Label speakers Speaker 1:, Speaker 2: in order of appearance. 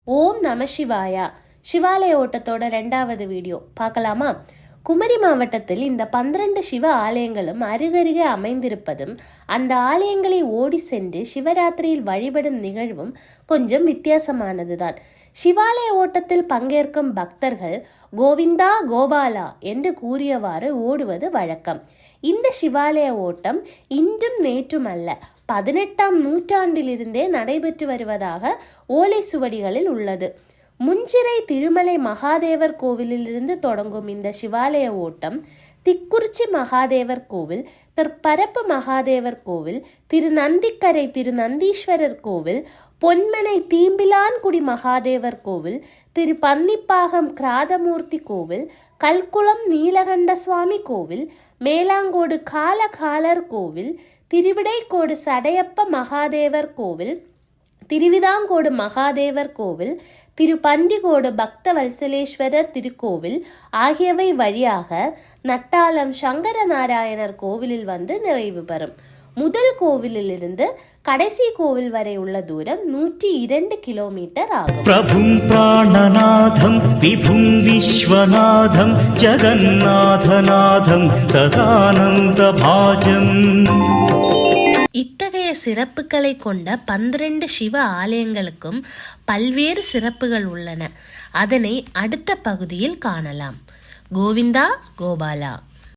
Speaker 1: ஓம் நம சிவாயா. சிவாலய ஓட்டத்தோட 2வது வீடியோ பார்க்கலாமா? குமரி மாவட்டத்தில் இந்த 12 சிவ ஆலயங்களும் அருகருகே அமைந்திருப்பதும் அந்த ஆலயங்களை ஓடி சென்று சிவராத்திரியில் வழிபடும் நிகழ்வும் கொஞ்சம் வித்தியாசமானதுதான். சிவாலய ஓட்டத்தில் பங்கேற்கும் பக்தர்கள் கோவிந்தா கோபாலா என்று கூறியவாறு ஓடுவது வழக்கம். இந்த சிவாலய ஓட்டம் இன்றும் நேற்றும் அல்ல, 18ஆம் நூற்றாண்டிலிருந்தே நடைபெற்று வருவதாக ஓலை சுவடிகளில் உள்ளது. முஞ்சிறை திருமலை மகாதேவர் கோவிலிலிருந்து தொடங்கும் இந்த சிவாலய ஓட்டம் திக்குறிச்சி மகாதேவர் கோவில், திருப்பரப்பு மகாதேவர் கோவில், திருநந்திக்கரை திருநந்தீஸ்வரர் கோவில், பொன்மனை தீம்பிலான்குடி மகாதேவர் கோவில், திரு பன்னிப்பாகம் கிராதமூர்த்தி கோவில், கல்குளம் நீலகண்ட சுவாமி கோவில், மேலாங்கோடு காலகாலர் கோவில், திருவிடைக்கோடு சடையப்ப மகாதேவர் கோவில், திருவிதாங்கோடு மகாதேவர் கோவில், திருப்பந்திகோடு பக்த வல்சலேஸ்வரர் திருக்கோவில் ஆகியவை வழியாக நட்டாலம் சங்கர நாராயணர் கோவிலில் வந்து நிறைவு பெறும். முதல் கோவிலிலிருந்து கடைசி கோவில் வரை உள்ள தூரம் 102 கிலோமீட்டர் ஆகும்.
Speaker 2: பிரபும் பிராணநாதம் விபும் விஸ்வநாதம் ஜகநாதநாதம் சதானந்த பாஜம்.
Speaker 1: இத்தகைய சிறப்புகளை கொண்ட 12 சிவ ஆலயங்களுக்கும் பல்வேறு சிறப்புகள் உள்ளன. அதனை அடுத்த பகுதியில் காணலாம். கோவிந்தா கோபாலா.